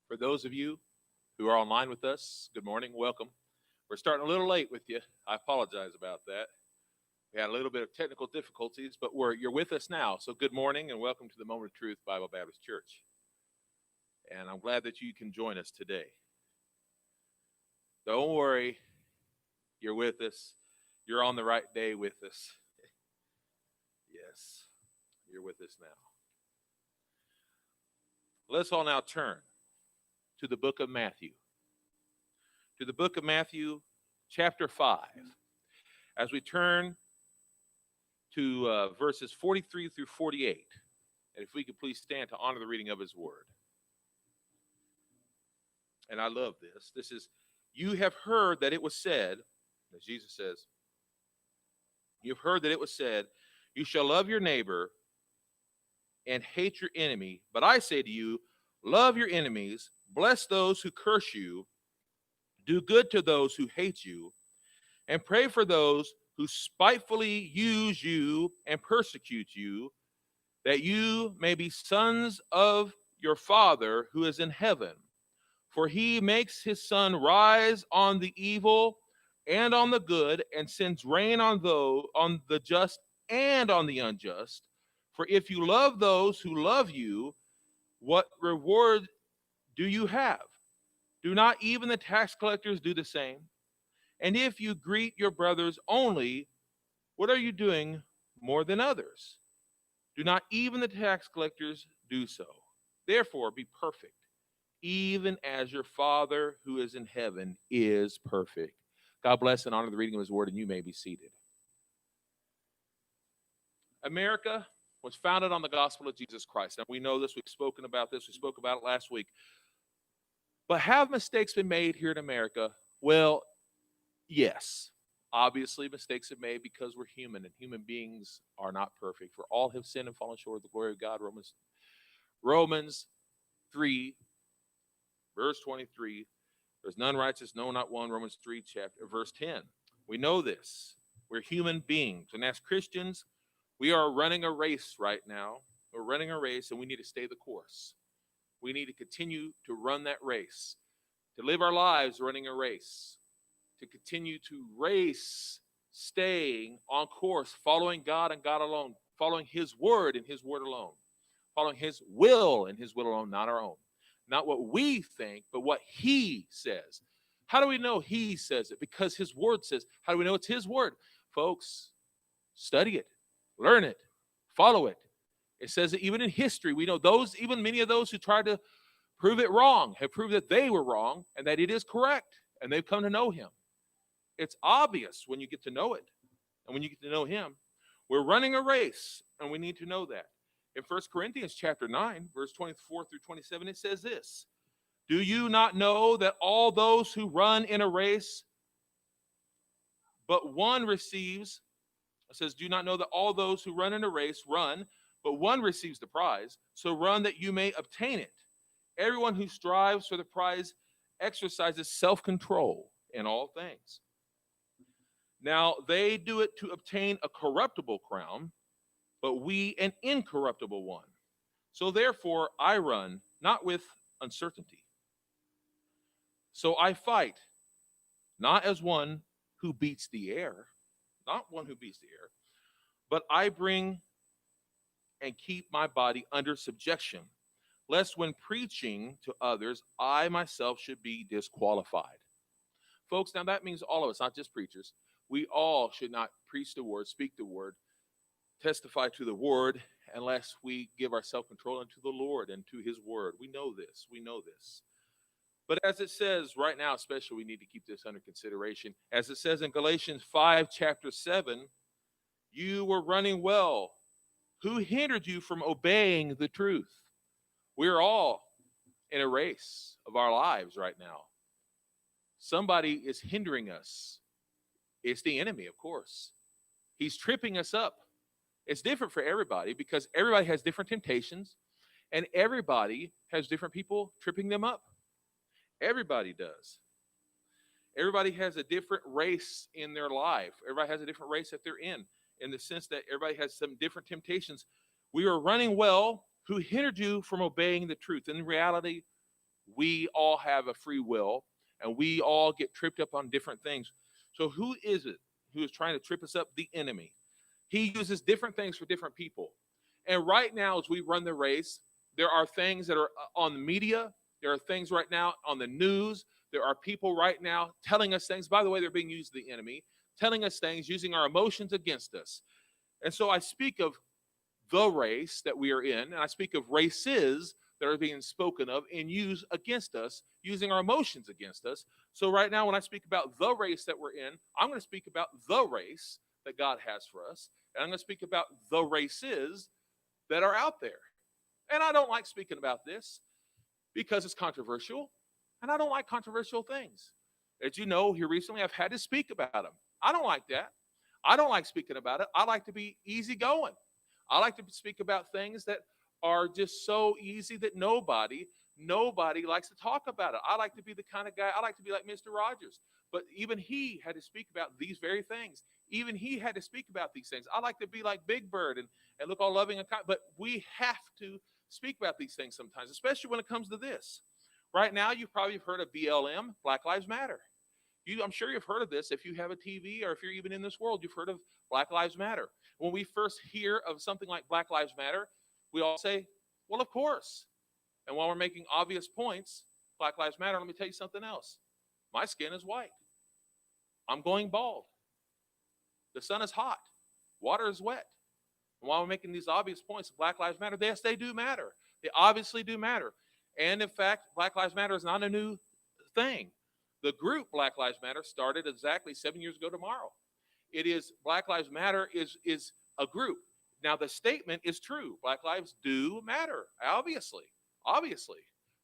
For those of you who are online with us, good morning, welcome. We're starting a little late with you. I apologize about that. We had a little bit of technical difficulties, but you're with us now. So good morning and welcome to the Moment of Truth Bible Baptist Church. And I'm glad that you can join us today. Don't worry, you're with us. You're on the right day with us. Yes, you're with us now. Let's all now turn to the book of Matthew. To the book of Matthew, chapter 5. As we turn to verses 43 through 48. And if we could please stand to honor the reading of his word. And I love this. This is, you have heard that it was said, as Jesus says, you've heard that it was said, you shall love your neighbor and hate your enemy. But I say to you, love your enemies, bless those who curse you, do good to those who hate you, and pray for those who spitefully use you and persecute you, that you may be sons of your Father who is in heaven. For he makes his sun rise on the evil and on the good, and sends rain on the just and on the unjust. For if you love those who love you, what reward do you have? Do not even the tax collectors do the same? And if you greet your brothers only, what are you doing more than others? Do not even the tax collectors do so? Therefore, be perfect, even as your Father who is in heaven is perfect. God bless and honor the reading of his word, and you may be seated. America was founded on the gospel of Jesus Christ. And we know this. We've spoken about this. We spoke about it last week. But have mistakes been made here in America? Well, yes. Obviously, mistakes are made because we're human, and human beings are not perfect. For all have sinned and fallen short of the glory of God. Romans 3, verse 23. There's none righteous, no, not one. Romans 3, verse 10. We know this. We're human beings. And as Christians, we are running a race right now. We're running a race, and we need to stay the course. We need to continue to run that race, to live our lives running a race, to continue to race, staying on course, following God and God alone, following his word and his word alone, following his will and his will alone, not our own. Not what we think, but what he says. How do we know he says it? Because his word says. How do we know it's his word? Folks, study it, learn it, follow it. It says that even in history, we know even many of those who tried to prove it wrong have proved that they were wrong and that it is correct, and they've come to know him. It's obvious when you get to know it and when you get to know him. We're running a race, and we need to know that. In 1 Corinthians chapter 9, verse 24 through 27, it says this: do you not know that all those who run in a race, but one receives, it says, do you not know that all those who run in a race run, but one receives the prize? So run that you may obtain it. Everyone who strives for the prize exercises self-control in all things. Now they do it to obtain a corruptible crown, but we an incorruptible one. So therefore I run, not with uncertainty. So I fight, not as one who beats the air, but I bring and keep my body under subjection, lest when preaching to others, I myself should be disqualified. Folks, now that means all of us, not just preachers. We all should not preach the word, speak the word, testify to the word, unless we give our self-control unto the Lord and to his word. We know this. But as it says right now, especially, we need to keep this under consideration. As it says in Galatians 5, chapter 7, you were running well. Who hindered you from obeying the truth? We're all in a race of our lives right now. Somebody is hindering us. It's the enemy, of course. He's tripping us up. It's different for everybody because everybody has different temptations, and everybody has different people tripping them up. Everybody does. Everybody has a different race in their life. Everybody has a different race that they're in the sense that everybody has some different temptations. We are running well. Who hindered you from obeying the truth? In reality, We all have a free will, and we all get tripped up on different things. So who is it who is trying to trip us up? The enemy. He uses different things for different people. And right now, as we run the race, there are things that are on the media. There are things right now on the news. There are people right now telling us things. By the way, they're being used by the enemy, telling us things, using our emotions against us. And so I speak of the race that we are in, and I speak of races that are being spoken of and used against us, using our emotions against us. So right now, when I speak about the race that we're in, I'm going to speak about the race that God has for us, and I'm going to speak about the races that are out there. And I don't like speaking about this because it's controversial, and I don't like controversial things. As you know, here recently, I've had to speak about them. I don't like that. I don't like speaking about it. I like to be easygoing. I like to speak about things that are just so easy that nobody likes to talk about it. I like to be the kind of guy, I like to be like Mr. Rogers. But even he had to speak about these very things. Even he had to speak about these things. I like to be like Big Bird and look all loving and kind. But we have to speak about these things sometimes, especially when it comes to this. Right now, you probably have heard of BLM, Black Lives Matter. I'm sure you've heard of this. If you have a TV or if you're even in this world, you've heard of Black Lives Matter. When we first hear of something like Black Lives Matter, we all say, well, of course. And while we're making obvious points, Black Lives Matter, let me tell you something else. My skin is white. I'm going bald. The sun is hot. Water is wet. And while we're making these obvious points, Black Lives Matter, yes, they do matter. They obviously do matter. And in fact, Black Lives Matter is not a new thing. The group Black Lives Matter started exactly 7 years ago tomorrow. It is Black Lives Matter is a group. Now, the statement is true. Black lives do matter, obviously.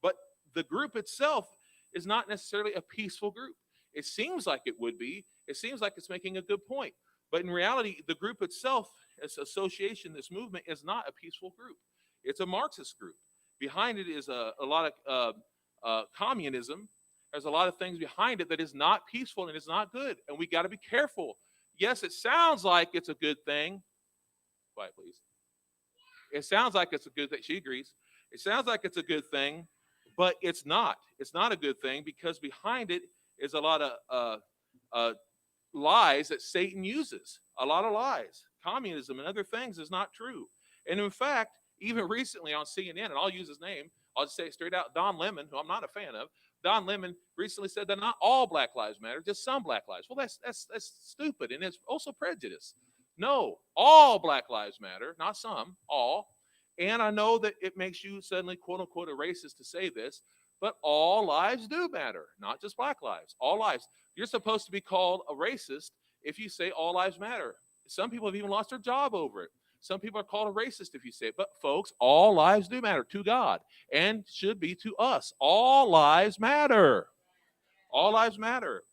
But the group itself is not necessarily a peaceful group. It seems like it would be. It seems like it's making a good point. But in reality, the group itself, this association, this movement, is not a peaceful group. It's a Marxist group. Behind it is a lot of communism. There's a lot of things behind it that is not peaceful and is not good. And we got to be careful. Yes, it sounds like it's a good thing. Quiet, please. It sounds like it's a good thing. She agrees. It sounds like it's a good thing, but it's not. It's not a good thing because behind it is a lot of lies that Satan uses. A lot of lies. Communism and other things is not true. And in fact, even recently on CNN, and I'll use his name, I'll just say it straight out, Don Lemon, who I'm not a fan of, Don Lemon recently said that not all Black Lives Matter, just some Black Lives. Well, that's stupid, and it's also prejudice. No, all Black Lives Matter, not some, all. And I know that it makes you suddenly, quote unquote, a racist to say this, but all lives do matter, not just Black lives, all lives. You're supposed to be called a racist if you say all lives matter. Some people have even lost their job over it. Some people are called a racist if you say it. But folks, all lives do matter to God and should be to us. All lives matter. All lives matter.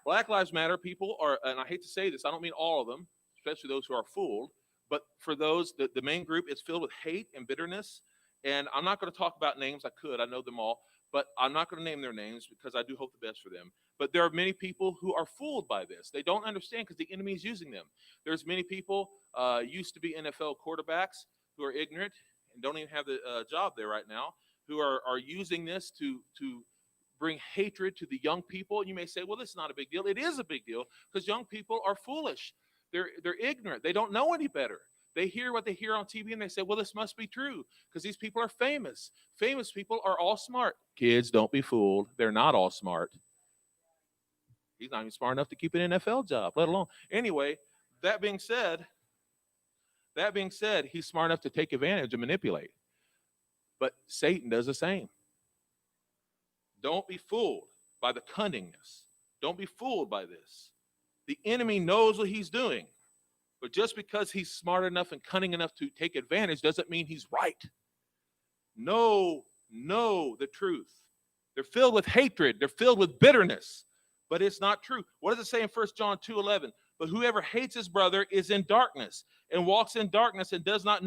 Black Lives Matter people are, and I hate to say this, I don't mean all of them, especially those who are fooled, but for those, the main group is filled with hate and bitterness. And I'm not going to talk about names. I could, I know them all, but I'm not going to name their names because I do hope the best for them. But there are many people who are fooled by this. They don't understand because the enemy is using them. There's many people used to be NFL quarterbacks who are ignorant and don't even have the job there right now, who are using this to bring hatred to the young people. You may say, well, this is not a big deal. It is a big deal because young people are foolish. They're ignorant. They don't know any better. They hear what they hear on TV and they say, well, this must be true because these people are famous. Famous people are all smart. Kids, don't be fooled. They're not all smart. He's not even smart enough to keep an NFL job, let alone. Anyway, that being said, he's smart enough to take advantage and manipulate. But Satan does the same. Don't be fooled by the cunningness. Don't be fooled by this. The enemy knows what he's doing. But just because he's smart enough and cunning enough to take advantage doesn't mean he's right. Know the truth. They're filled with hatred. They're filled with bitterness. But it's not true. What does it say in 1 John 2:11? But whoever hates his brother is in darkness and walks in darkness and does not